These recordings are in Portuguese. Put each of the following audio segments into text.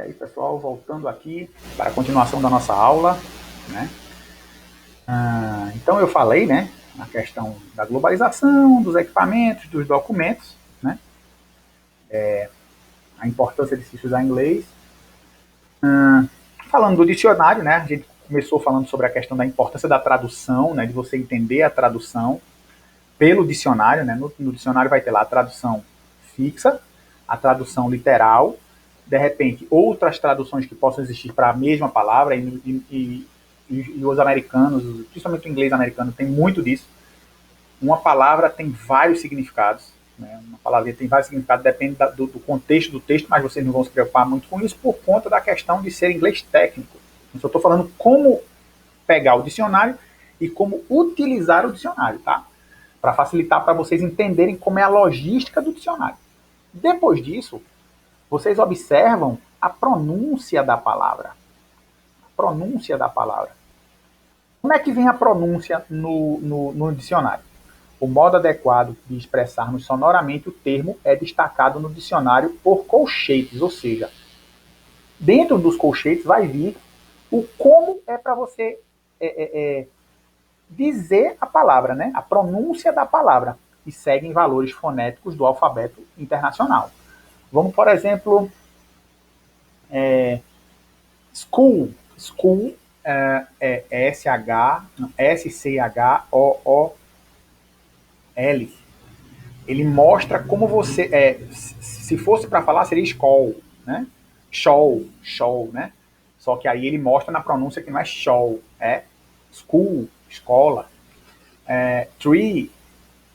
E aí, pessoal, voltando aqui para a continuação da nossa aula, né? Então, eu falei, né, na questão da globalização, dos equipamentos, dos documentos, né? A importância de se estudar inglês. Falando do dicionário, né? A gente começou falando sobre a questão da importância da tradução, né? De você entender a tradução pelo dicionário, né? No dicionário vai ter lá a tradução fixa, a tradução literal, de repente outras traduções que possam existir para a mesma palavra, e os americanos, principalmente o inglês americano, tem muito disso. Uma palavra tem vários significados, né? Uma palavra tem vários significados, depende do contexto do texto, mas vocês não vão se preocupar muito com isso por conta da questão de ser inglês técnico. Eu só estou falando como pegar o dicionário e como utilizar o dicionário, tá? Para facilitar para vocês entenderem como é a logística do dicionário. Depois disso, vocês observam a pronúncia da palavra. A pronúncia da palavra. Como é que vem a pronúncia no dicionário? O modo adequado de expressarmos sonoramente o termo é destacado no dicionário por colchetes, ou seja, dentro dos colchetes vai vir o como é para você dizer a palavra, né? A pronúncia da palavra, e seguem valores fonéticos do alfabeto internacional. Vamos, por exemplo, school. School é S-C-H-O-O-L. Ele mostra como você. Se fosse para falar, seria school, né? Show, né? Só que aí ele mostra na pronúncia que não é show, é school, escola. Tree,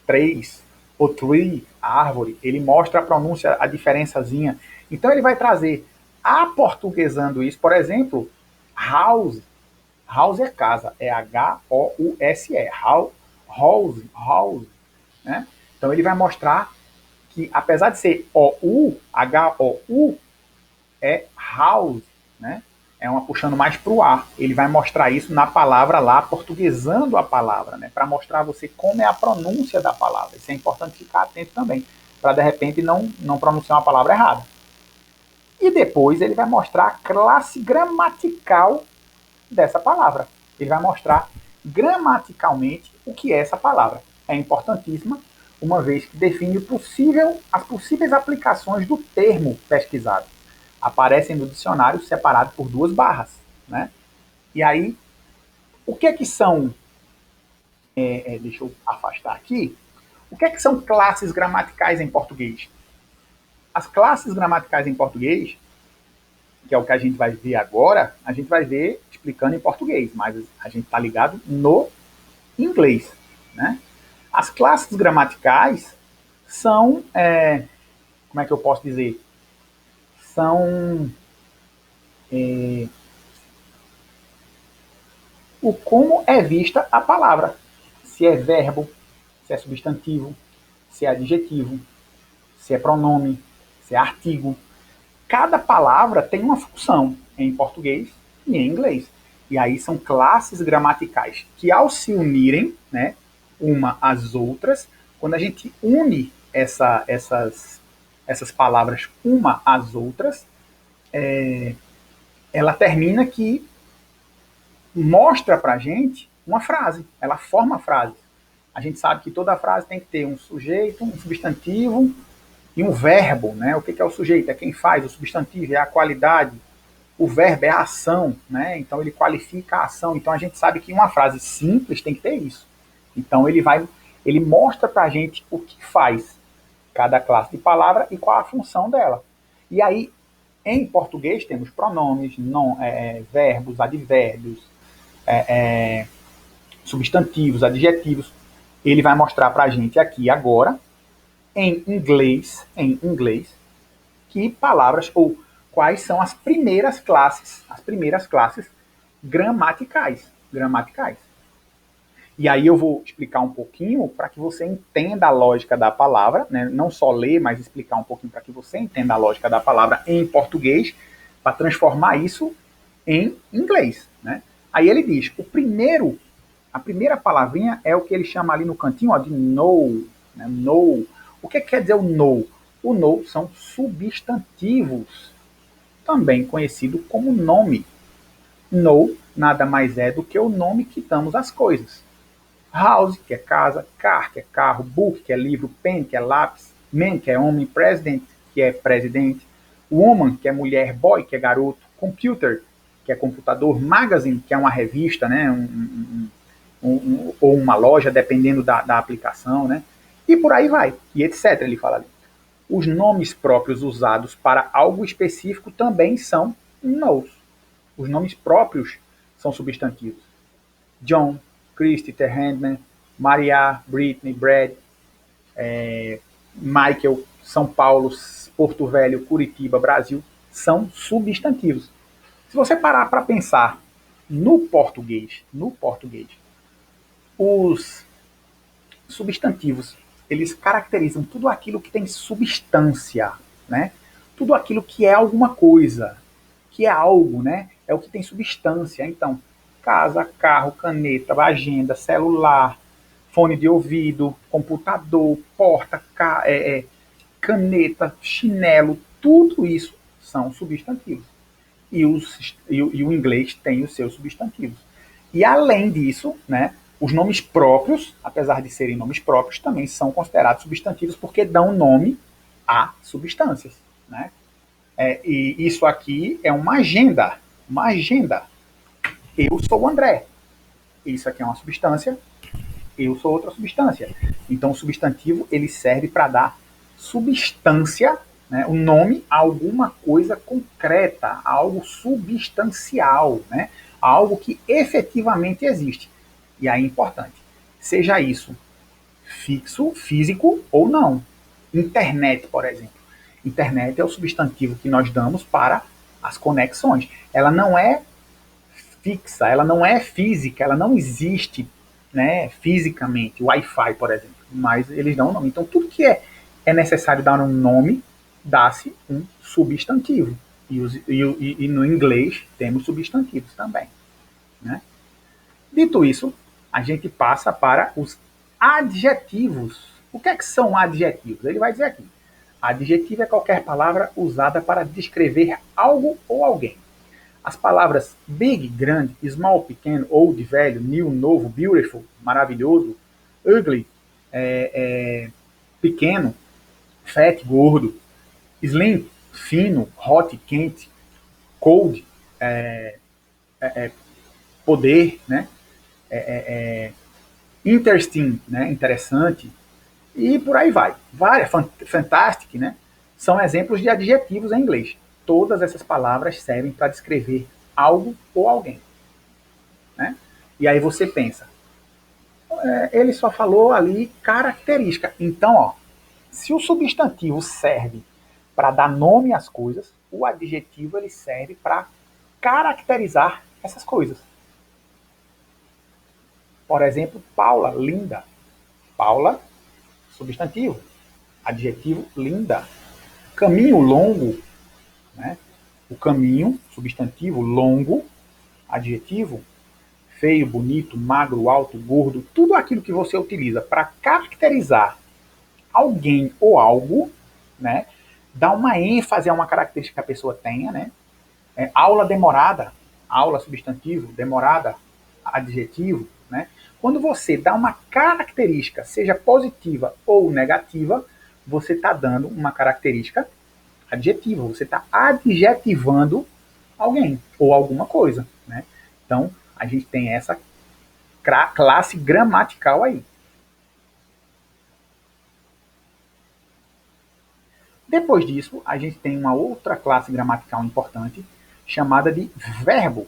três, ou tree, árvore. Ele mostra a pronúncia, a diferençazinha. Então ele vai trazer, aportuguesando isso, por exemplo, house. House é casa, é H-O-U-S-E. House, né? Então ele vai mostrar que, apesar de ser O-U, H-O-U, é house, né? É uma puxando mais para o ar. Ele vai mostrar isso na palavra lá, portuguesando a palavra, né? Para mostrar a você como é a pronúncia da palavra. Isso é importante ficar atento também, para de repente não pronunciar uma palavra errada. E depois ele vai mostrar a classe gramatical dessa palavra. Ele vai mostrar gramaticalmente o que é essa palavra. É importantíssima, uma vez que define as possíveis aplicações do termo pesquisado. Aparecem no dicionário separado por duas barras, né? E aí, o que é que são? Deixa eu afastar aqui. O que é que são classes gramaticais em português? As classes gramaticais em português, que é o que a gente vai ver agora, a gente vai ver explicando em português, mas a gente está ligado no inglês, né? As classes gramaticais são, como é que eu posso dizer? São o como é vista a palavra. Se é verbo, se é substantivo, se é adjetivo, se é pronome, se é artigo. Cada palavra tem uma função em português e em inglês. E aí são classes gramaticais que, ao se unirem, né, uma às outras, quando a gente une essas palavras uma às outras, ela termina que mostra pra gente uma frase, ela forma a frase. A gente sabe que toda frase tem que ter um sujeito, um substantivo e um verbo, né? O que é o sujeito? É quem faz, o substantivo é a qualidade, o verbo é a ação, né? Então ele qualifica a ação. Então a gente sabe que uma frase simples tem que ter isso. Então ele mostra pra gente o que faz cada classe de palavra e qual a função dela. E aí, em português, temos pronomes, verbos, advérbios, substantivos, adjetivos. Ele vai mostrar para a gente aqui agora, em inglês, que palavras ou quais são as primeiras classes gramaticais. E aí eu vou explicar um pouquinho para que você entenda a lógica da palavra, né? Não só ler, mas explicar um pouquinho para que você entenda a lógica da palavra em português, para transformar isso em inglês, né? Aí ele diz, a primeira palavrinha é o que ele chama ali no cantinho, ó, de know, né? Know. O que quer dizer o know? O know são substantivos. também conhecido como nome. No nada mais é do que o nome que damos às coisas. House, que é casa, car, que é carro, book, que é livro, pen, que é lápis, man, que é homem, president, que é presidente, woman, que é mulher, boy, que é garoto, computer, que é computador, magazine, que é uma revista, né, ou uma loja, dependendo da aplicação, né, e por aí vai, e etc. Ele fala ali. Os nomes próprios usados para algo específico também são nouns. Os nomes próprios são substantivos. John, Christy, The Handman, Maria, Britney, Brad, Michael, São Paulo, Porto Velho, Curitiba, Brasil, são substantivos. Se você parar para pensar no português, os substantivos, eles caracterizam tudo aquilo que tem substância, né? Tudo aquilo que é alguma coisa, que é algo, né? É o que tem substância. Então, casa, carro, caneta, agenda, celular, fone de ouvido, computador, porta, caneta, chinelo, tudo isso são substantivos. E o inglês tem os seus substantivos. E além disso, né, os nomes próprios, apesar de serem nomes próprios, também são considerados substantivos porque dão nome a substâncias. Né? E isso aqui é uma agenda. Uma agenda. Eu sou o André. Isso aqui é uma substância. Eu sou outra substância. Então, o substantivo ele serve para dar substância, né, o nome a alguma coisa concreta, a algo substancial, né, a algo que efetivamente existe. E aí é importante, seja isso fixo, físico ou não. Internet, por exemplo. Internet é o substantivo que nós damos para as conexões. Ela não é fixa, ela não é física, ela não existe, né, fisicamente. Wi-Fi, por exemplo. Mas eles dão um nome. Então, tudo que é necessário dar um nome, dá-se um substantivo. E no inglês temos substantivos também. Né? Dito isso, a gente passa para os adjetivos. O que é que são adjetivos? Ele vai dizer aqui. Adjetivo é qualquer palavra usada para descrever algo ou alguém. As palavras big, grande, small, pequeno, old, velho, new, novo, beautiful, maravilhoso, ugly, pequeno, fat, gordo, slim, fino, hot, quente, cold, poder, né? Interesting, né? Interessante, e por aí vai. Várias, fantastic, né? São exemplos de adjetivos em inglês. Todas essas palavras servem para descrever algo ou alguém. Né? E aí você pensa, ele só falou ali característica. Então, ó, se o substantivo serve para dar nome às coisas, o adjetivo ele serve para caracterizar essas coisas. Por exemplo, Paula, linda. Paula, substantivo. Adjetivo, linda. Caminho longo, né? O caminho, substantivo, longo, adjetivo, feio, bonito, magro, alto, gordo, tudo aquilo que você utiliza para caracterizar alguém ou algo, né? Dá uma ênfase a uma característica que a pessoa tenha, né? Aula demorada, aula substantivo, demorada, adjetivo, né? Quando você dá uma característica, seja positiva ou negativa, você está dando uma característica adjetiva, você está adjetivando alguém ou alguma coisa, né? Então, a gente tem essa classe gramatical aí. Depois disso, a gente tem uma outra classe gramatical importante, chamada de verbo.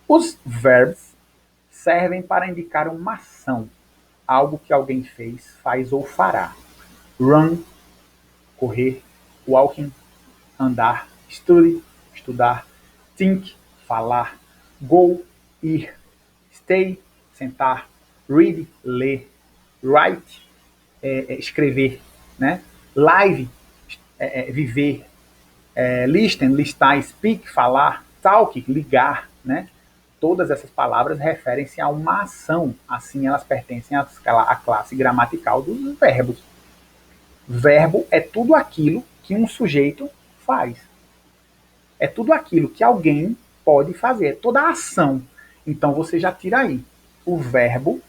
Os verbos servem para indicar uma ação, algo que alguém fez, faz ou fará. Run, correr, walking, andar, study, estudar, think, falar, go, ir, stay, sentar, read, ler, write, escrever, né? Live, viver, listen, listar, speak, falar, talk, ligar, né? Todas essas palavras referem-se a uma ação, assim elas pertencem à classe gramatical dos verbos. Verbo é tudo aquilo que um sujeito faz. É tudo aquilo que alguém pode fazer, é toda a ação. Então você já tira aí. O verbo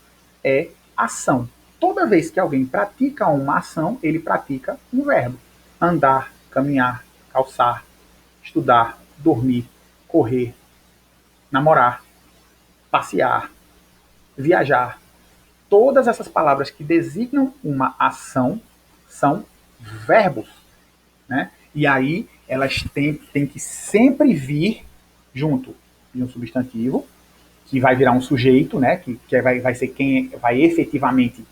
é ação. Toda vez que alguém pratica uma ação, ele pratica um verbo. Andar, caminhar, calçar, estudar, dormir, correr, namorar, passear, viajar. Todas essas palavras que designam uma ação são verbos, né? E aí elas têm que sempre vir junto de um substantivo, que vai virar um sujeito, né? Que vai ser quem vai efetivamente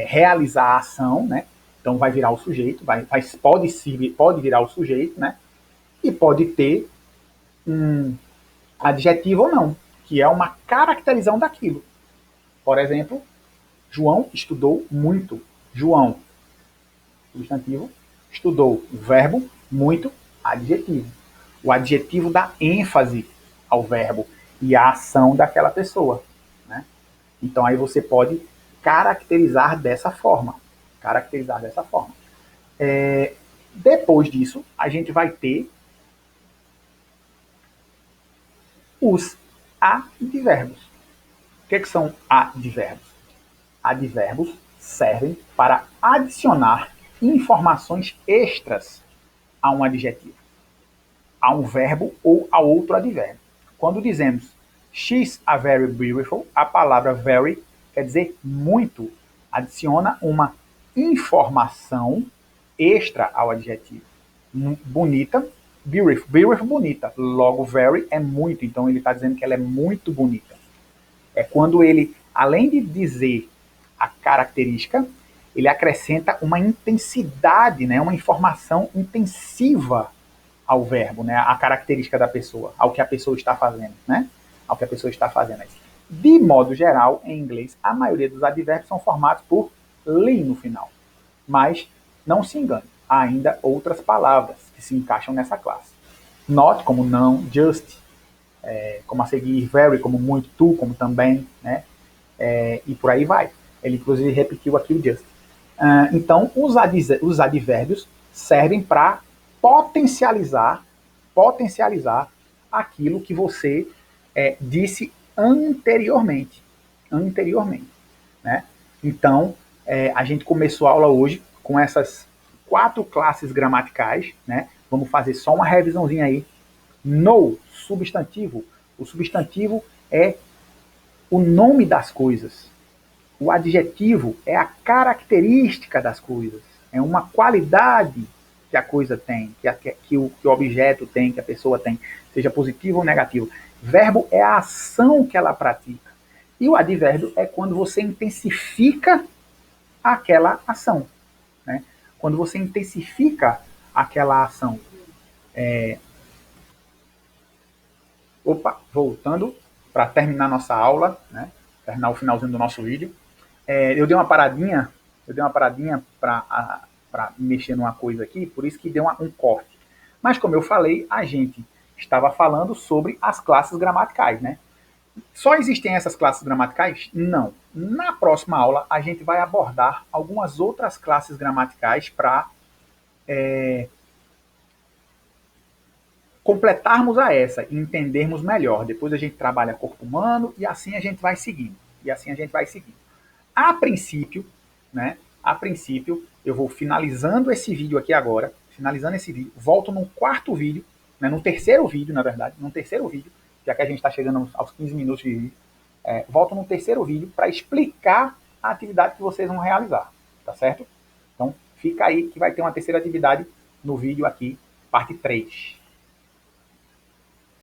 realizar a ação, né? Então vai virar o sujeito, pode virar o sujeito, né? E pode ter um adjetivo ou não, que é uma caracterização daquilo. Por exemplo, João estudou muito. João, substantivo, estudou. Verbo, muito, adjetivo. O adjetivo dá ênfase ao verbo e à ação daquela pessoa, né? Então aí você pode caracterizar dessa forma. Caracterizar dessa forma. Depois disso, a gente vai ter os advérbios. O que são advérbios? Advérbios servem para adicionar informações extras a um adjetivo, a um verbo ou a outro advérbio. Quando dizemos she's a very beautiful, a palavra very quer dizer muito, adiciona uma informação extra ao adjetivo. Bonita, beautiful, beautiful, bonita. Logo, very é muito, então ele está dizendo que ela é muito bonita. É quando ele, além de dizer a característica, ele acrescenta uma intensidade, né, uma informação intensiva ao verbo, né, a característica da pessoa, ao que a pessoa está fazendo, né, ao que a pessoa está fazendo. De modo geral, em inglês, a maioria dos advérbios são formados por ly no final. Mas não se engane, há ainda outras palavras que se encaixam nessa classe. Not, como não, just, como a seguir, very, como muito, to, como também, né, e por aí vai. Ele, inclusive, repetiu aqui o just. Então, os advérbios servem para potencializar aquilo que você disse anteriormente. Né? Então, a gente começou a aula hoje com essas 4 classes gramaticais. Né? Vamos fazer só uma revisãozinha aí. No substantivo. O substantivo é o nome das coisas. O adjetivo é a característica das coisas. É uma qualidade que a coisa tem, que o objeto tem, que a pessoa tem, seja positivo ou negativo. Verbo é a ação que ela pratica. E o advérbio é quando você intensifica aquela ação. Né? Quando você intensifica aquela ação. Voltando para terminar nossa aula, né? Terminar o finalzinho do nosso vídeo. Eu dei uma paradinha para mexer numa coisa aqui, por isso que deu um corte. Mas como eu falei, a gente estava falando sobre as classes gramaticais, né? Só existem essas classes gramaticais? Não. Na próxima aula, a gente vai abordar algumas outras classes gramaticais para completarmos a essa e entendermos melhor. Depois a gente trabalha corpo humano e assim a gente vai seguindo. A princípio, né? A princípio, eu vou finalizando esse vídeo aqui agora, volto no quarto vídeo, né, no terceiro vídeo, na verdade, já que a gente está chegando aos 15 minutos de vídeo, volto no terceiro vídeo para explicar a atividade que vocês vão realizar, tá certo? Então, fica aí que vai ter uma terceira atividade no vídeo aqui, parte 3.